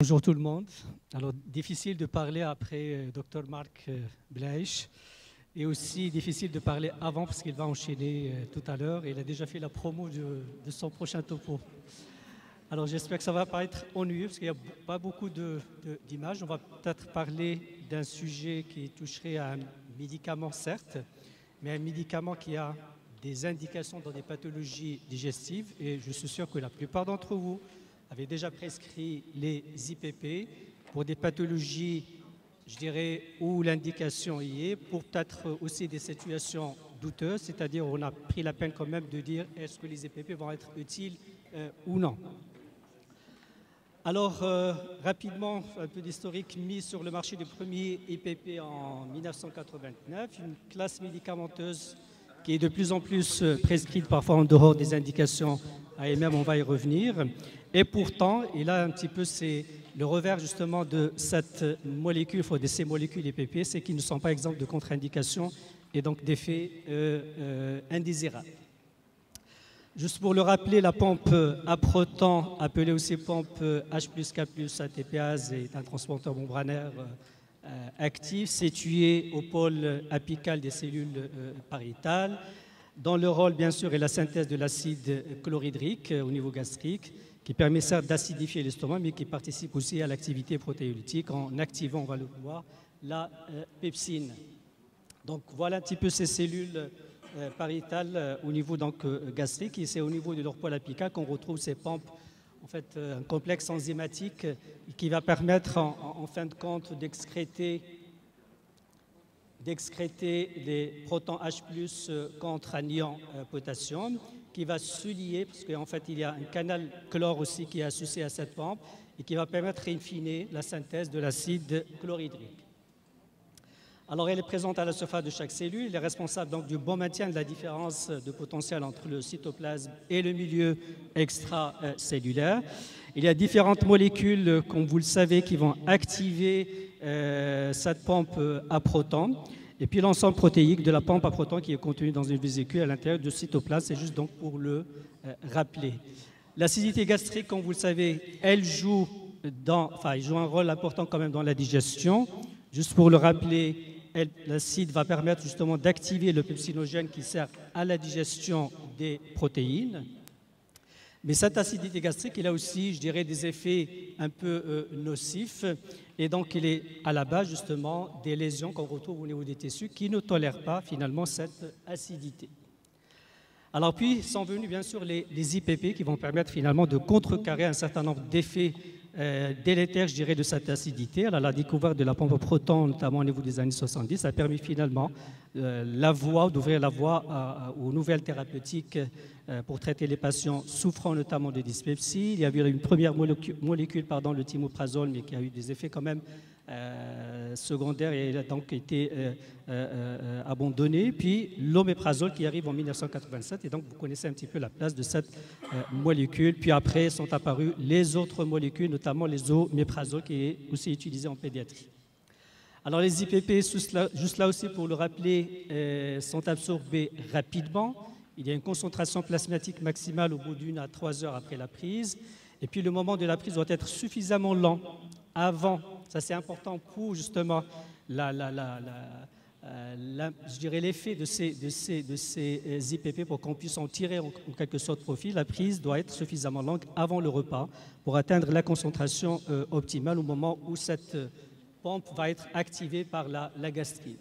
Bonjour tout le monde. Alors, difficile de parler après Dr Marc Blaich et aussi difficile de parler avant parce qu'il va enchaîner tout à l'heure. Il a déjà fait la promo de son prochain topo. Alors, j'espère que ça va pas être ennuyeux parce qu'il n'y a pas beaucoup d'images. On va peut-être parler d'un sujet qui toucherait à un médicament, certes, mais un médicament qui a des indications dans des pathologies digestives. Et je suis sûr que la plupart d'entre vous avait déjà prescrit les IPP pour des pathologies, je dirais, où l'indication y est, pour peut-être aussi des situations douteuses, c'est-à-dire on a pris la peine quand même de dire est-ce que les IPP vont être utiles ou non. Alors, rapidement, un peu d'historique, mis sur le marché du premier IPP en 1989, une classe médicamenteuse qui est de plus en plus prescrite, parfois en dehors des indications AMM, on va y revenir. Et pourtant, et là un petit peu c'est le revers justement de cette molécule, de ces molécules IPP, c'est qu'ils ne sont pas exempts de contre-indications et donc d'effets indésirables. Juste pour le rappeler, la pompe à proton, appelée aussi pompe H+K+, ATPase, est un transporteur membranaire actif situé au pôle apical des cellules pariétales, dont le rôle, bien sûr, est la synthèse de l'acide chlorhydrique au niveau gastrique, qui permet certes d'acidifier l'estomac, mais qui participe aussi à l'activité protéolytique en activant, on va le voir, la pepsine. Donc voilà un petit peu ces cellules pariétales au niveau gastrique, et c'est au niveau de leur pôle apical qu'on retrouve ces pompes, en fait un complexe enzymatique qui va permettre en fin de compte d'excréter les protons H+, contre anion potassium, qui va se lier, parce qu'en fait il y a un canal chlore aussi qui est associé à cette pompe, et qui va permettre in fine la synthèse de l'acide chlorhydrique. Alors elle est présente à la surface de chaque cellule, elle est responsable donc du bon maintien de la différence de potentiel entre le cytoplasme et le milieu extracellulaire. Il y a différentes molécules, comme vous le savez, qui vont activer cette pompe à protons. Et puis l'ensemble protéique de la pompe à protons qui est contenu dans une vésicule à l'intérieur du cytoplasme, c'est juste donc pour le rappeler. L'acidité gastrique, comme vous le savez, elle joue un rôle important quand même dans la digestion. Juste pour le rappeler, l'acide va permettre justement d'activer le pepsinogène qui sert à la digestion des protéines. Mais cette acidité gastrique, elle a aussi, je dirais, des effets un peu nocifs. Et donc, il est à la base, justement, des lésions qu'on retrouve au niveau des tissus qui ne tolèrent pas, finalement, cette acidité. Alors, puis, sont venus, bien sûr, les IPP qui vont permettre, finalement, de contrecarrer un certain nombre d'effets délétères, je dirais, de cette acidité. Alors, la découverte de la pompe à protons, notamment au niveau des années 70, a permis, finalement, d'ouvrir la voie aux nouvelles thérapeutiques pour traiter les patients souffrant notamment de dyspepsie. Il y avait une première molécule, le thymoprazole, mais qui a eu des effets quand même secondaires et a donc été abandonné. Puis l'oméprazole qui arrive en 1987, et donc vous connaissez un petit peu la place de cette molécule. Puis après sont apparues les autres molécules, notamment les oméprazoles, qui est aussi utilisé en pédiatrie. Alors les IPP, juste là aussi pour le rappeler, sont absorbés rapidement. Il y a une concentration plasmatique maximale au bout d'1 à 3 heures après la prise. Et puis le moment de la prise doit être suffisamment lent avant. Ça c'est important pour justement je dirais l'effet de ces IPP pour qu'on puisse en tirer en quelque sorte profit. La prise doit être suffisamment longue avant le repas pour atteindre la concentration optimale au moment où cette pompe va être activée par la gastrine.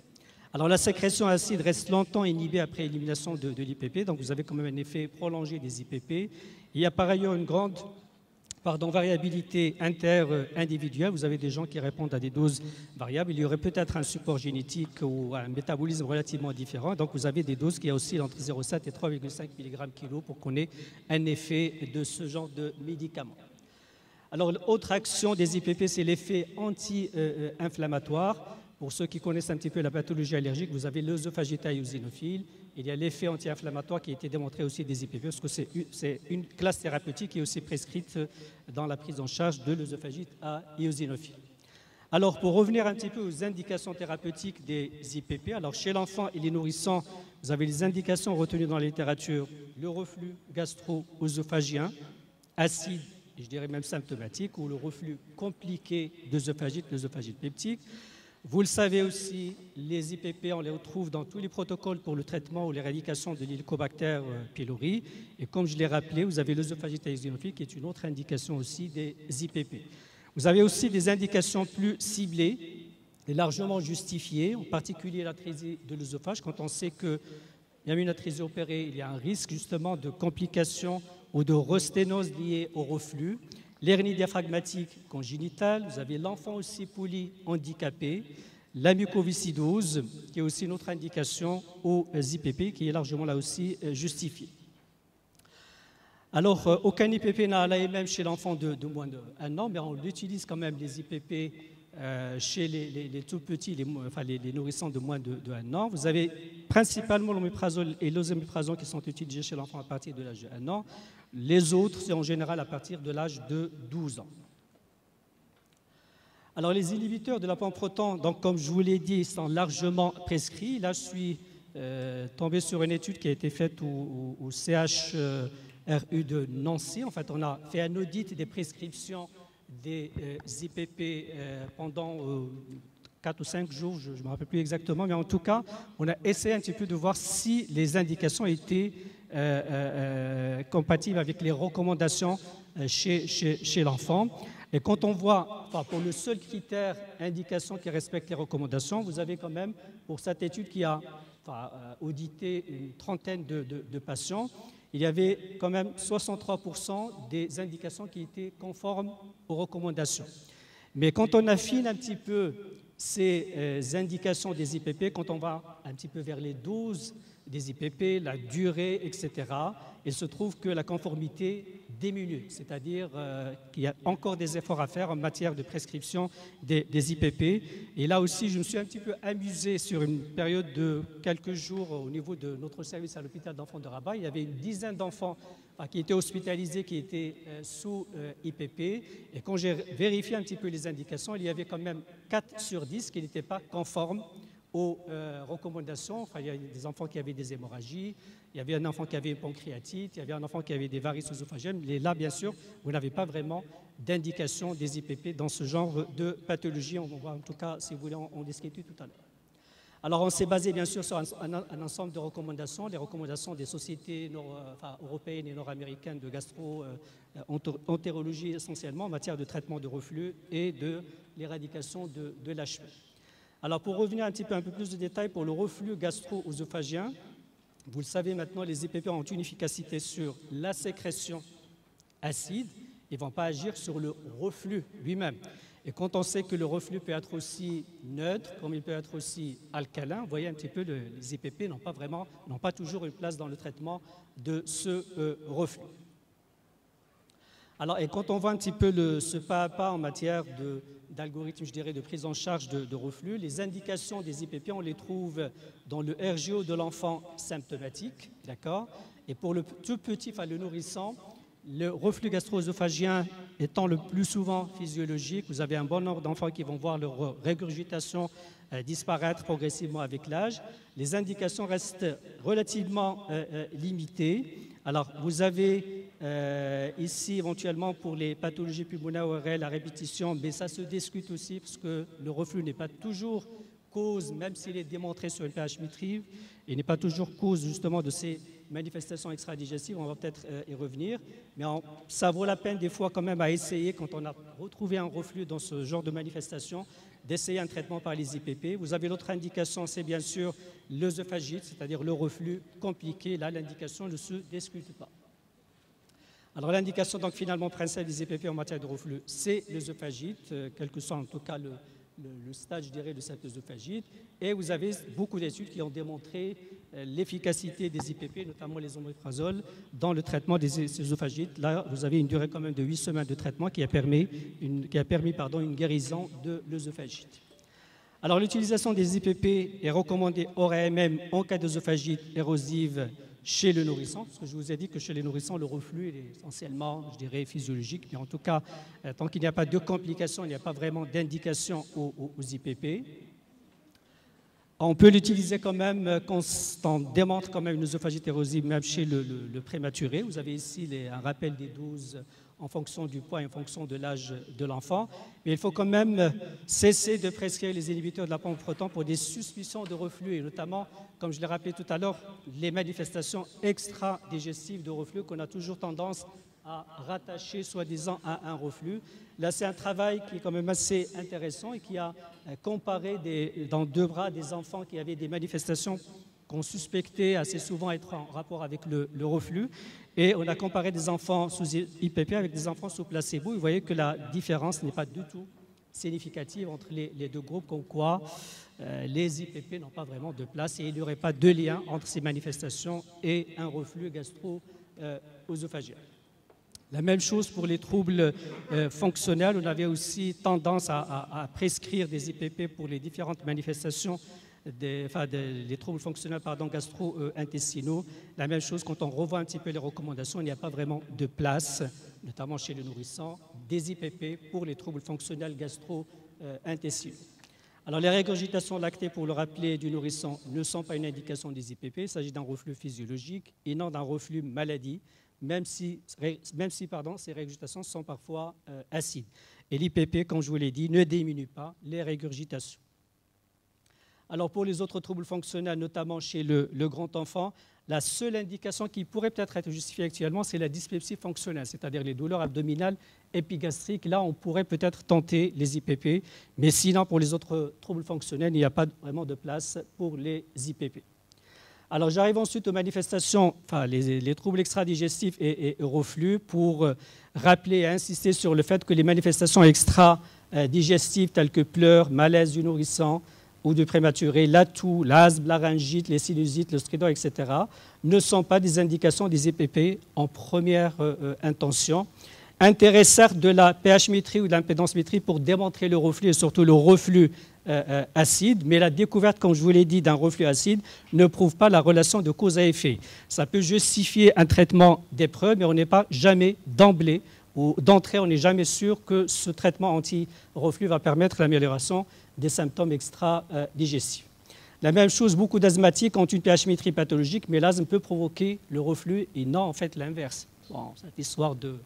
Alors la sécrétion acide reste longtemps inhibée après élimination de l'IPP, donc vous avez quand même un effet prolongé des IPP. Il y a par ailleurs une grande variabilité inter-individuelle. Vous avez des gens qui répondent à des doses variables. Il y aurait peut-être un support génétique ou un métabolisme relativement différent. Donc vous avez des doses qui oscillent entre 0,7 et 3,5 mg/kg pour qu'on ait un effet de ce genre de médicament. Alors l'autre action des IPP, c'est l'effet anti-inflammatoire. Pour ceux qui connaissent un petit peu la pathologie allergique, vous avez l'œsophagite éosinophile. Il y a l'effet anti-inflammatoire qui a été démontré aussi des IPP, parce que c'est une classe thérapeutique qui est aussi prescrite dans la prise en charge de l'œsophagite éosinophile. Alors, pour revenir un petit peu aux indications thérapeutiques des IPP, alors chez l'enfant et les nourrissons, vous avez les indications retenues dans la littérature, le reflux gastro-œsophagien, acide je dirais même symptomatique, ou le reflux compliqué d'œsophagite, l'œsophagite peptique. Vous le savez aussi, les IPP, on les retrouve dans tous les protocoles pour le traitement ou l'éradication de l'Helicobacter pylori. Et comme je l'ai rappelé, vous avez l'œsophagite eosinophile qui est une autre indication aussi des IPP. Vous avez aussi des indications plus ciblées et largement justifiées, en particulier l'atrésie de l'œsophage. Quand on sait qu'il y a une atrésie opérée, il y a un risque justement de complications ou de resténose liée au reflux. L'hernie diaphragmatique congénitale, vous avez l'enfant aussi polyhandicapé, la mucoviscidose, qui est aussi une autre indication aux IPP, qui est largement là aussi justifiée. Alors, aucun IPP n'a l'AMM chez l'enfant de moins d'1 an, mais on utilise quand même les IPP chez les tout petits, les nourrissons de moins d'1 an. Vous avez principalement l'oméprazole et l'osoméprazole qui sont utilisés chez l'enfant à partir de l'âge de 1 an. Les autres, c'est en général à partir de l'âge de 12 ans. Alors, les inhibiteurs de la pompe proton, donc, comme je vous l'ai dit, sont largement prescrits. Là, je suis tombé sur une étude qui a été faite au CHRU de Nancy. En fait, on a fait un audit des prescriptions des IPP pendant 4 ou 5 jours, je ne me rappelle plus exactement, mais en tout cas, on a essayé un petit peu de voir si les indications étaient compatibles avec les recommandations chez l'enfant. Et quand on voit, enfin, pour le seul critère indication qui respecte les recommandations, vous avez quand même, pour cette étude qui a audité une trentaine de patients, il y avait quand même 63% des indications qui étaient conformes aux recommandations. Mais quand on affine un petit peu ces indications des IPP, quand on va un petit peu vers les doses des IPP, la durée, etc., il se trouve que la conformité diminue, c'est-à-dire qu'il y a encore des efforts à faire en matière de prescription des IPP. Et là aussi, je me suis un petit peu amusé sur une période de quelques jours au niveau de notre service à l'hôpital d'enfants de Rabat. Il y avait une dizaine d'enfants qui étaient hospitalisés, qui étaient sous IPP. Et quand j'ai vérifié un petit peu les indications, il y avait quand même 4 sur 10 qui n'étaient pas conformes aux recommandations. Enfin, il y a des enfants qui avaient des hémorragies, il y avait un enfant qui avait une pancréatite, il y avait un enfant qui avait des varices œsophagiennes. Et là, bien sûr, vous n'avez pas vraiment d'indication des IPP dans ce genre de pathologie. On va en tout cas, si vous voulez, en discuter tout à l'heure. Alors, on s'est basé bien sûr sur un ensemble de recommandations, les recommandations des sociétés européennes et nord-américaines de gastro-entérologie essentiellement en matière de traitement de reflux et de l'éradication de l'HP. Alors, pour revenir un peu plus de détails pour le reflux gastro-œsophagien, vous le savez maintenant, les IPP ont une efficacité sur la sécrétion acide. Ils ne vont pas agir sur le reflux lui-même. Et quand on sait que le reflux peut être aussi neutre, comme il peut être aussi alcalin, vous voyez un petit peu, les IPP n'ont pas toujours une place dans le traitement de ce reflux. Alors, et quand on voit un petit peu ce pas à pas en matière d'algorithme, je dirais, de prise en charge de reflux, les indications des IPP, on les trouve dans le RGO de l'enfant symptomatique, d'accord? Et pour le tout petit, le nourrisson, le reflux gastro-œsophagien étant le plus souvent physiologique, vous avez un bon nombre d'enfants qui vont voir leur régurgitation disparaître progressivement avec l'âge. Les indications restent relativement limitées. Alors, vous avez ici éventuellement pour les pathologies pulmonaires ORL à répétition, mais ça se discute aussi parce que le reflux n'est pas toujours cause, même s'il est démontré sur une pH mitrive, il n'est pas toujours cause justement de ces manifestations extra-digestives, on va peut-être y revenir, mais ça vaut la peine des fois quand même à essayer, quand on a retrouvé un reflux dans ce genre de manifestation, d'essayer un traitement par les IPP. Vous avez l'autre indication, c'est bien sûr l'œsophagite, c'est-à-dire le reflux compliqué. Là, l'indication ne se discute pas. Alors l'indication donc finalement principale des IPP en matière de reflux, c'est l'œsophagite, quel que soit en tout cas le stade, je dirais, de cette œsophagite. Et vous avez beaucoup d'études qui ont démontré l'efficacité des IPP, notamment les oméprazoles, dans le traitement des œsophagites. Là, vous avez une durée quand même de 8 semaines de traitement qui a permis une guérison de l'œsophagite. Alors, l'utilisation des IPP est recommandée hors AMM en cas d'œsophagite érosive chez le nourrisson, parce que je vous ai dit que chez les nourrissons, le reflux est essentiellement, je dirais, physiologique, mais en tout cas, tant qu'il n'y a pas de complications, il n'y a pas vraiment d'indication aux IPP. On peut l'utiliser quand même quand on démontre quand même une œsophagite érosive, même chez le prématuré. Vous avez ici un rappel des doses en fonction du poids et en fonction de l'âge de l'enfant. Mais il faut quand même cesser de prescrire les inhibiteurs de la pompe frottant pour des suspicions de reflux, et notamment, comme je l'ai rappelé tout à l'heure, les manifestations extra-digestives de reflux qu'on a toujours tendance à rattacher soi-disant à un reflux. Là, c'est un travail qui est quand même assez intéressant et qui a comparé dans 2 bras des enfants qui avaient des manifestations qu'on suspectait assez souvent être en rapport avec le reflux. Et on a comparé des enfants sous IPP avec des enfants sous placebo. Vous voyez que la différence n'est pas du tout significative entre les 2 groupes, comme quoi les IPP n'ont pas vraiment de place et il n'y aurait pas de lien entre ces manifestations et un reflux gastro-œsophagien. La même chose pour les troubles fonctionnels. On avait aussi tendance à prescrire des IPP pour les différentes manifestations des troubles fonctionnels gastro-intestinaux. La même chose, quand on revoit un petit peu les recommandations, il n'y a pas vraiment de place, notamment chez les nourrissons, des IPP pour les troubles fonctionnels gastro-intestinaux. Alors, les régurgitations lactées, pour le rappeler, du nourrisson ne sont pas une indication des IPP. Il s'agit d'un reflux physiologique et non d'un reflux maladie, même si ces régurgitations sont parfois acides. Et l'IPP, comme je vous l'ai dit, ne diminue pas les régurgitations. Alors pour les autres troubles fonctionnels, notamment chez le grand enfant, la seule indication qui pourrait peut-être être justifiée actuellement, c'est la dyspepsie fonctionnelle, c'est-à-dire les douleurs abdominales épigastriques. Là, on pourrait peut-être tenter les IPP, mais sinon, pour les autres troubles fonctionnels, il n'y a pas vraiment de place pour les IPP. Alors j'arrive ensuite aux manifestations, les troubles extra-digestifs et reflux, pour rappeler et insister sur le fait que les manifestations extra-digestives telles que pleurs, malaise du nourrisson ou du prématuré, la toux, l'asthme, la laryngite, les sinusites, le stridor, etc., ne sont pas des indications des IPP en première intention. Intérêt certes de la pH-métrie ou de l'impédance-métrie pour démontrer le reflux et surtout le reflux acide, mais la découverte, comme je vous l'ai dit, d'un reflux acide ne prouve pas la relation de cause à effet. Ça peut justifier un traitement d'épreuve, mais on n'est pas jamais d'emblée ou d'entrée, on n'est jamais sûr que ce traitement anti-reflux va permettre l'amélioration des symptômes extra-digestifs. La même chose, beaucoup d'asthmatiques ont une pH-métrie pathologique, mais l'asthme peut provoquer le reflux et non en fait l'inverse. Bon, cette histoire de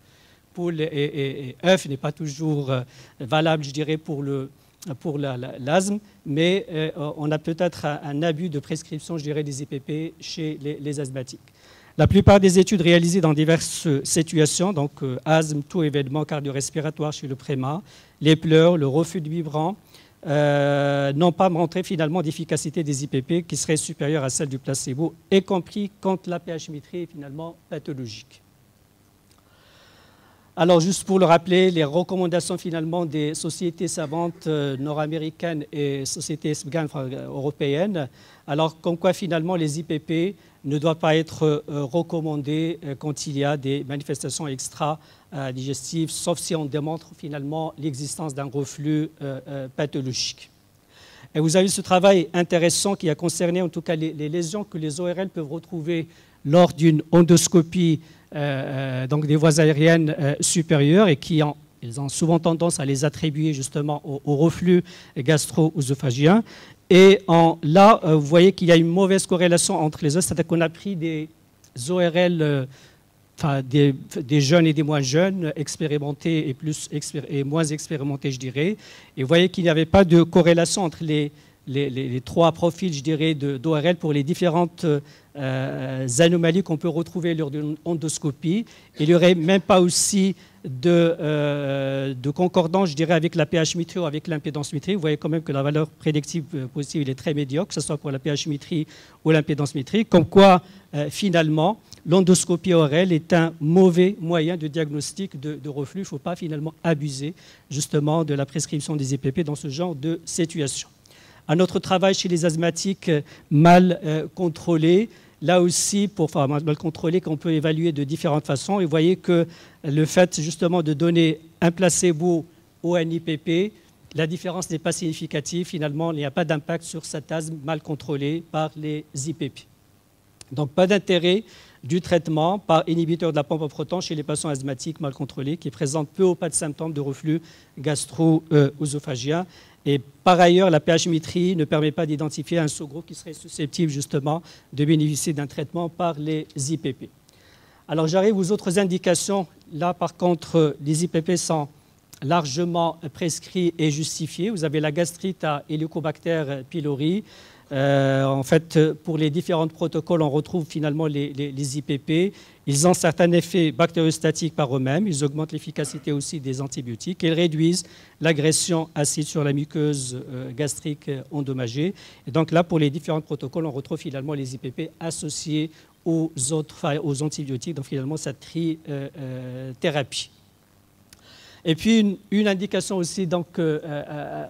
poule et œuf n'est pas toujours valable, je dirais, pour l'asthme, mais on a peut-être un abus de prescription, je dirais, des IPP chez les asthmatiques. La plupart des études réalisées dans diverses situations, donc asthme, tout événement cardio-respiratoire chez le préma, les pleurs, le reflux de vibrant, n'ont pas montré finalement d'efficacité des IPP qui serait supérieure à celle du placebo, y compris quand la pH-métrie est finalement pathologique. Alors, juste pour le rappeler, les recommandations finalement des sociétés savantes nord-américaines et sociétés européennes, alors comme quoi finalement les IPP ne doivent pas être recommandés quand il y a des manifestations extra-digestives, sauf si on démontre finalement l'existence d'un reflux pathologique. Et vous avez ce travail intéressant qui a concerné en tout cas les lésions que les ORL peuvent retrouver lors d'une endoscopie donc des voies aériennes supérieures et ils ont souvent tendance à les attribuer justement au reflux gastro-œsophagien. Et là, vous voyez qu'il y a une mauvaise corrélation entre les os, c'est-à-dire qu'on a pris des ORL, des jeunes et des moins jeunes, expérimentés et moins expérimentés, je dirais. Et vous voyez qu'il n'y avait pas de corrélation entre les 3 profils, je dirais, d'ORL pour les différentes anomalies qu'on peut retrouver lors d'une endoscopie. Il n'y aurait même pas aussi de concordance, je dirais, avec la pH-métrie ou avec l'impédance-métrie. Vous voyez quand même que la valeur prédictive positive est très médiocre, que ce soit pour la pH-métrie ou l'impédance-métrie, comme quoi, finalement, l'endoscopie ORL est un mauvais moyen de diagnostic de reflux. Il ne faut pas finalement abuser justement de la prescription des IPP dans ce genre de situation. Un autre travail chez les asthmatiques mal contrôlés, là aussi, mal contrôlés, qu'on peut évaluer de différentes façons. Et vous voyez que le fait justement de donner un placebo ou un IPP, la différence n'est pas significative. Finalement, il n'y a pas d'impact sur cet asthme mal contrôlé par les IPP. Donc, pas d'intérêt du traitement par inhibiteur de la pompe au proton chez les patients asthmatiques mal contrôlés qui présentent peu ou pas de symptômes de reflux gastro-œsophagien. Et par ailleurs, la pH-métrie ne permet pas d'identifier un sous-groupe qui serait susceptible justement de bénéficier d'un traitement par les IPP. Alors j'arrive aux autres indications. Là, par contre, les IPP sont largement prescrits et justifiés. Vous avez la gastrite à Helicobacter pylori. En fait, pour les différents protocoles, on retrouve finalement les IPP. Ils ont certains effets bactériostatiques par eux-mêmes. Ils augmentent l'efficacité aussi des antibiotiques. Ils réduisent l'agression acide sur la muqueuse gastrique endommagée. Et donc là, pour les différents protocoles, on retrouve finalement les IPP associés aux antibiotiques. Donc finalement, cette thérapie. Et puis une indication aussi donc,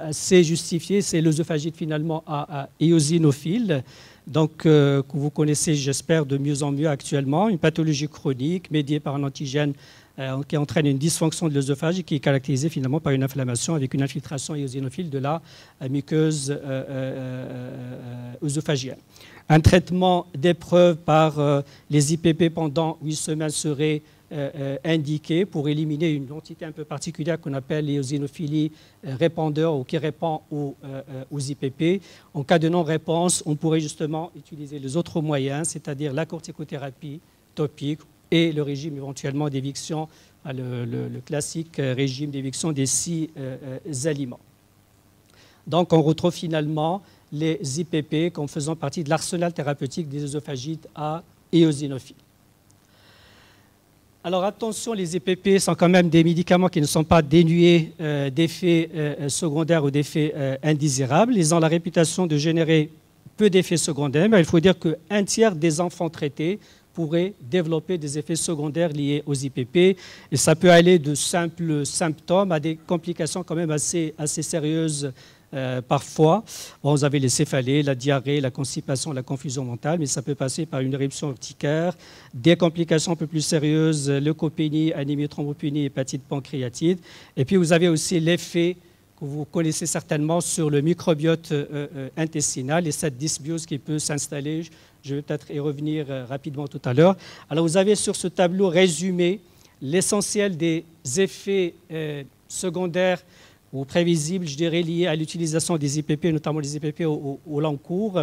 assez justifiée, c'est l'œsophagite finalement à éosinophile, donc, que vous connaissez, j'espère, de mieux en mieux actuellement, une pathologie chronique médiée par un antigène qui entraîne une dysfonction de l'œsophage et qui est caractérisée finalement par une inflammation avec une infiltration éosinophile de la muqueuse œsophagienne. Un traitement d'épreuve par les IPP pendant 8 semaines serait indiqué pour éliminer une entité un peu particulière qu'on appelle l'éosinophilie répondeur ou qui répond aux IPP. En cas de non-réponse, on pourrait justement utiliser les autres moyens, c'est-à-dire la corticothérapie topique et le régime éventuellement d'éviction, le classique régime d'éviction des 6 aliments. Donc on retrouve finalement les IPP comme faisant partie de l'arsenal thérapeutique des œsophagites à éosinophiles. Alors attention, les IPP sont quand même des médicaments qui ne sont pas dénués d'effets secondaires ou d'effets indésirables. Ils ont la réputation de générer peu d'effets secondaires, mais il faut dire qu'un tiers des enfants traités pourraient développer des effets secondaires liés aux IPP. Et ça peut aller de simples symptômes à des complications quand même assez sérieuses parfois. Bon, vous avez les céphalées, la diarrhée, la constipation, la confusion mentale, mais ça peut passer par une éruption urticaire, des complications un peu plus sérieuses, leucopénie, anémie, thrombopénie, hépatite pancréatite. Et puis vous avez aussi l'effet que vous connaissez certainement sur le microbiote intestinal et cette dysbiose qui peut s'installer. Je vais peut-être y revenir rapidement tout à l'heure. Alors vous avez sur ce tableau résumé l'essentiel des effets secondaires ou prévisibles, je dirais, liés à l'utilisation des IPP, notamment les IPP au long cours.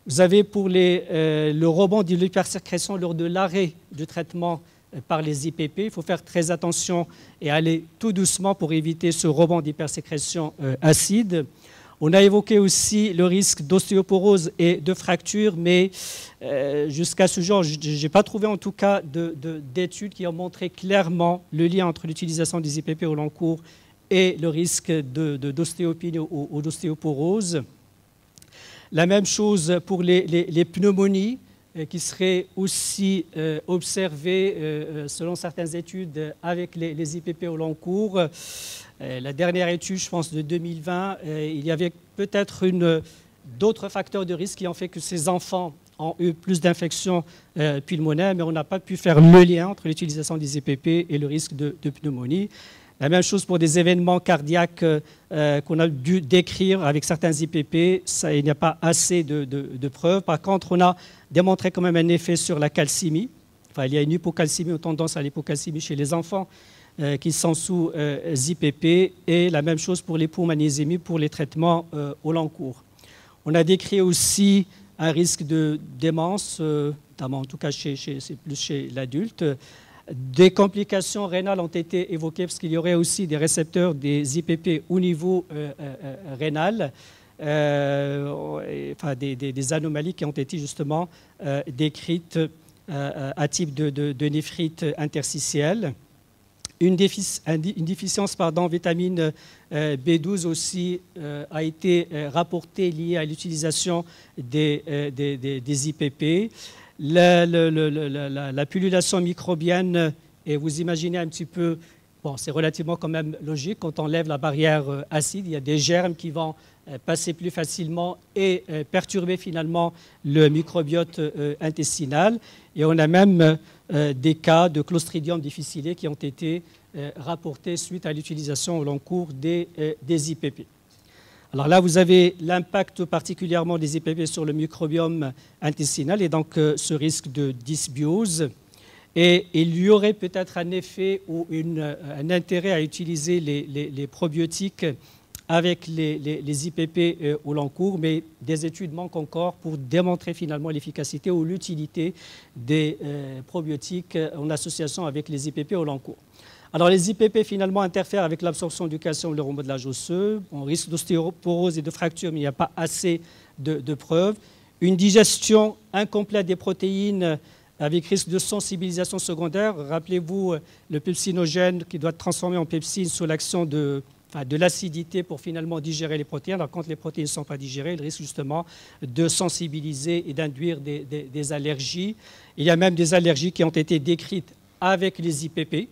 Vous avez pour le rebond de l'hypersécrétion lors de l'arrêt du traitement par les IPP. Il faut faire très attention et aller tout doucement pour éviter ce rebond d'hypersécrétion acide. On a évoqué aussi le risque d'ostéoporose et de fracture, mais jusqu'à ce jour, je n'ai pas trouvé en tout cas d'études qui ont montré clairement le lien entre l'utilisation des IPP au long cours et le risque d'ostéopénie ou d'ostéoporose. La même chose pour les pneumonies qui seraient aussi observées selon certaines études avec les IPP au long cours. La dernière étude, je pense, de 2020, il y avait peut-être d'autres facteurs de risque qui ont fait que ces enfants ont eu plus d'infections pulmonaires, mais on n'a pas pu faire le lien entre l'utilisation des IPP et le risque de pneumonie. La même chose pour des événements cardiaques qu'on a dû décrire avec certains IPP. Il n'y a pas assez de preuves. Par contre, on a démontré quand même un effet sur la calcémie. Enfin, il y a une hypocalcémie ou tendance à l'hypocalcémie chez les enfants qui sont sous IPP. Et la même chose pour l'hypomagnésémie pour les traitements au long cours. On a décrit aussi un risque de démence, notamment en tout cas c'est plus chez l'adulte. Des complications rénales ont été évoquées parce qu'il y aurait aussi des récepteurs des IPP au niveau rénal, enfin des anomalies qui ont été justement décrites à type de néphrite interstitielle. Une déficience en vitamine B12 aussi a été rapportée liée à l'utilisation des IPP. La pullulation microbienne, et vous imaginez un petit peu, bon, c'est relativement quand même logique, quand on lève la barrière acide, il y a des germes qui vont passer plus facilement et perturber finalement le microbiote intestinal. Et on a même des cas de Clostridium difficile qui ont été rapportés suite à l'utilisation au long cours des IPP. Alors là, vous avez l'impact particulièrement des IPP sur le microbiome intestinal et donc ce risque de dysbiose. Et il y aurait peut-être un effet ou un intérêt à utiliser les probiotiques avec les IPP au long cours, mais des études manquent encore pour démontrer finalement l'efficacité ou l'utilité des probiotiques en association avec les IPP au long cours. Alors les IPP finalement interfèrent avec l'absorption du calcium, le remodelage osseux, on risque d'ostéoporose et de fracture, mais il n'y a pas assez de preuves. Une digestion incomplète des protéines avec risque de sensibilisation secondaire. Rappelez-vous le pepsinogène qui doit être transformé en pepsine sous l'action de l'acidité pour finalement digérer les protéines. Alors, quand les protéines ne sont pas digérées, il risque justement de sensibiliser et d'induire des allergies. Il y a même des allergies qui ont été décrites avec les IPP,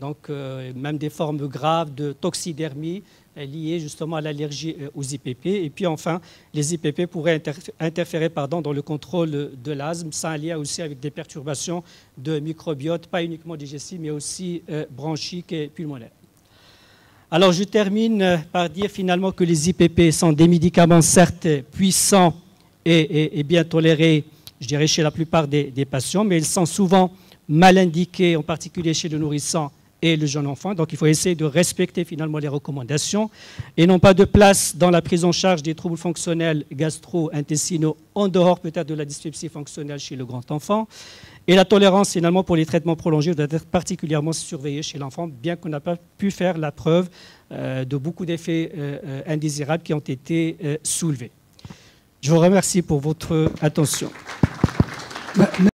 donc même des formes graves de toxidermie liées justement à l'allergie aux IPP. Et puis enfin, les IPP pourraient interférer dans le contrôle de l'asthme. Ça a un lien aussi avec des perturbations de microbiote, pas uniquement digestif, mais aussi bronchique et pulmonaire. Alors je termine par dire finalement que les IPP sont des médicaments certes puissants et bien tolérés, je dirais chez la plupart des patients, mais ils sont souvent mal indiqués, en particulier chez le nourrisson et le jeune enfant. Donc il faut essayer de respecter finalement les recommandations et n'ont pas de place dans la prise en charge des troubles fonctionnels gastro-intestinaux en dehors peut-être de la dyspepsie fonctionnelle chez le grand enfant. Et la tolérance, finalement, pour les traitements prolongés doit être particulièrement surveillée chez l'enfant, bien qu'on n'a pas pu faire la preuve de beaucoup d'effets indésirables qui ont été soulevés. Je vous remercie pour votre attention.